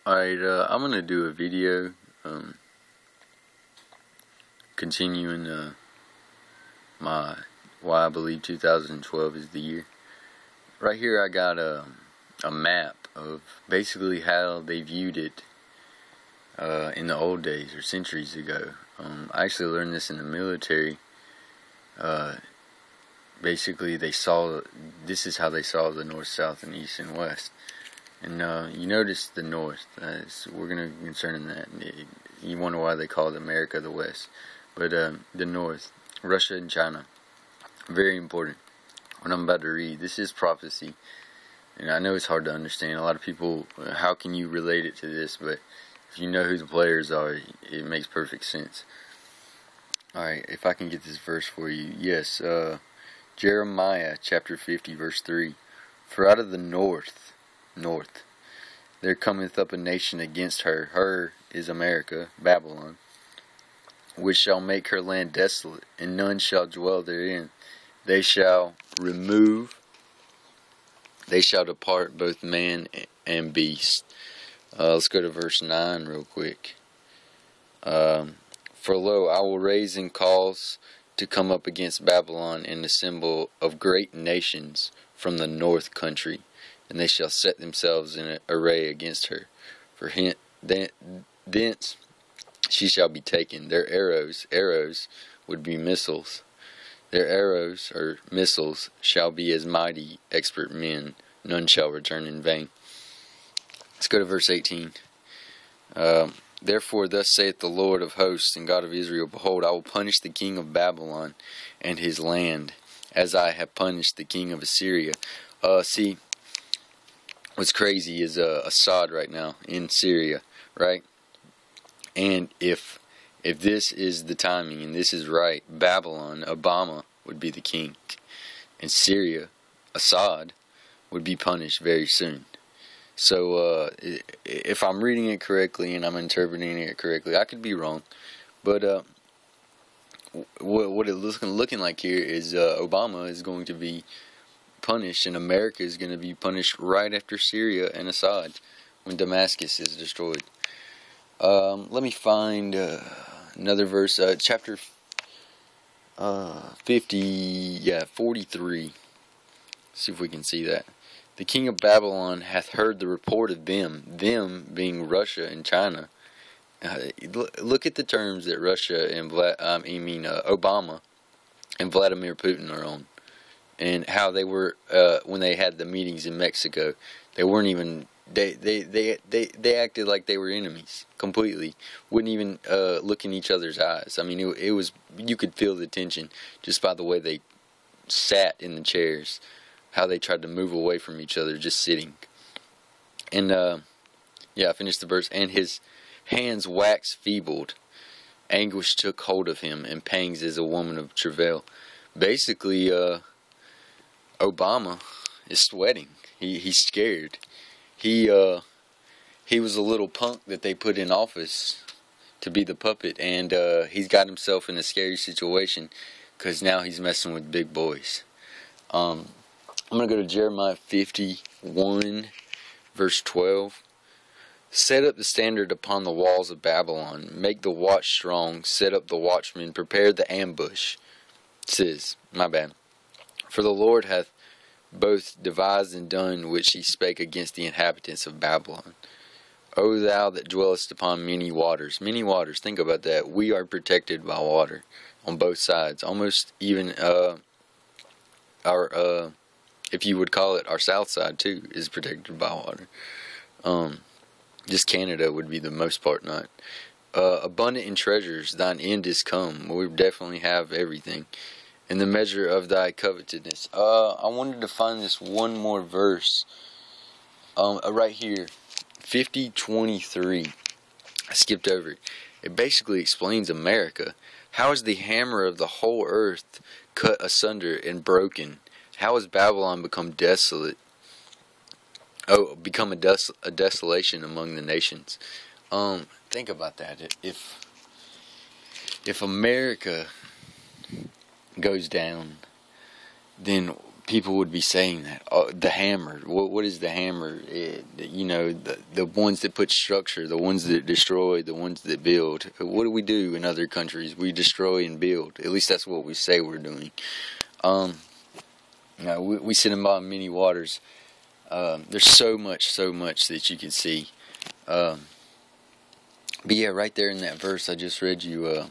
Alright, I'm gonna do a video, continuing, why I believe 2012 is the year. Right here I got a map of basically how they viewed it, in the old days, or centuries ago. I actually learned this in the military. Basically this is how they saw the north, south, and east and west. And you notice the north, we're going to concern in that. You wonder why they call it America the West. But the north, Russia and China, very important. What I'm about to read, this is prophecy. And I know it's hard to understand. A lot of people, how can you relate it to this? But if you know who the players are, it makes perfect sense. Alright, if I can get this verse for you. Yes, Jeremiah chapter 50 verse 3. For out of the north, there cometh up a nation against her. Her is America, Babylon, which shall make her land desolate, and none shall dwell therein. They shall depart, both man and beast. Let's go to verse 9 real quick. For lo, I will raise and cause to come up against Babylon an assembly of great nations from the north country, and they shall set themselves in array against her. For thence she shall be taken. Their arrows would be missiles. Their arrows, or missiles, shall be as mighty, expert men. None shall return in vain. Let's go to verse 18. Therefore thus saith the Lord of hosts and God of Israel, Behold, I will punish the king of Babylon and his land, as I have punished the king of Assyria. See, what's crazy is Assad right now in Syria, right? And if this is the timing and this is right, Babylon, Obama, would be the king, and Syria, Assad, would be punished very soon. So if I'm reading it correctly and I'm interpreting it correctly, I could be wrong, but what it's looking like here is Obama is going to be punished, and America is going to be punished right after Syria and Assad, when Damascus is destroyed. Let me find another verse, chapter 43. See if we can see that. The king of Babylon hath heard the report of them being Russia and China. Look at the terms that Russia and Obama and Vladimir Putin are on, and how they were when they had the meetings in Mexico. They weren't even they acted like they were enemies completely. Wouldn't even look in each other's eyes. I mean, it was, you could feel the tension just by the way they sat in the chairs. How they tried to move away from each other just sitting. And yeah, I finished the verse. And his hands waxed feebled, anguish took hold of him, and pangs as a woman of travail. Basically, Obama is sweating. He's scared. He was a little punk that they put in office to be the puppet, and he's got himself in a scary situation because now he's messing with big boys. I'm going to go to Jeremiah 51, verse 12. Set up the standard upon the walls of Babylon. Make the watch strong. Set up the watchmen. Prepare the ambush. It says, my bad. For the Lord hath both devised and done which he spake against the inhabitants of Babylon. O thou that dwellest upon many waters. Many waters, think about that. We are protected by water on both sides. Almost even our if you would call it, our south side too is protected by water. Just Canada would be the most part not. Abundant in treasures, thine end is come. We definitely have everything. In the measure of thy covetousness. I wanted to find this one more verse. Right here, 50:23. I skipped over it. It basically explains America. How is the hammer of the whole earth cut asunder and broken? How has Babylon become desolate? Oh, become a desolation among the nations. Think about that. If America goes down, then people would be saying that. The hammer. What is the hammer? The ones that put structure, the ones that destroy, the ones that build. What do we do in other countries? We destroy and build. At least that's what we say we're doing. We sit in many waters. There's so much that you can see. But yeah, right there in that verse I just read you,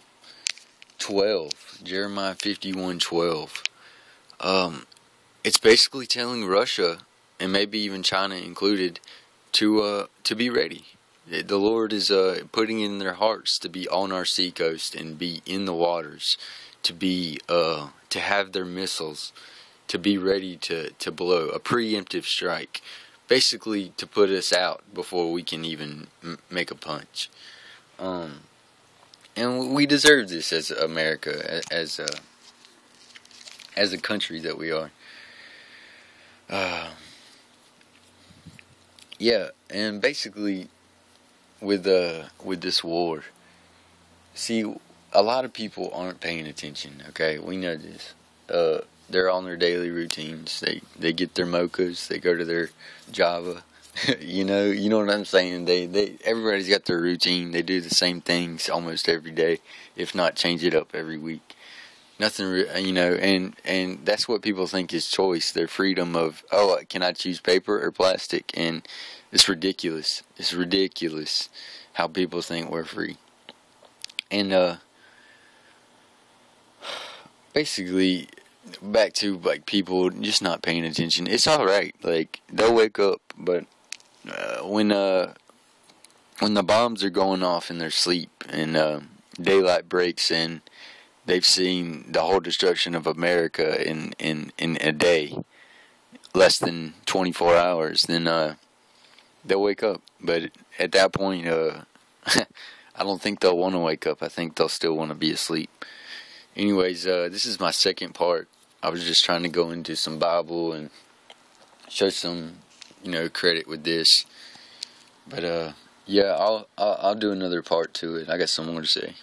12, Jeremiah 51:12. It's basically telling Russia, and maybe even China included, to be ready. The Lord is putting in their hearts to be on our seacoast and be in the waters, to be to have their missiles, to be ready to blow a preemptive strike, basically to put us out before we can even make a punch. And we deserve this as America, as a country that we are. Yeah, and basically with this war, see, a lot of people aren't paying attention. Okay, we know this. They're on their daily routines. They get their mochas. They go to their Java. you know what I'm saying. Everybody's got their routine. They do the same things almost every day, if not change it up every week. Nothing, and that's what people think is choice. Their freedom of, can I choose paper or plastic? And it's ridiculous. It's ridiculous how people think we're free. And basically, back to like people just not paying attention. It's all right. Like, they'll wake up, but when the bombs are going off in their sleep and daylight breaks in, they've seen the whole destruction of America in a day, less than 24 hours, then they'll wake up. But at that point, I don't think they'll want to wake up. I think they'll still want to be asleep. Anyways, this is my second part. I was just trying to go into some Bible and show some, credit with this. But yeah, I'll do another part to it. I got some more to say.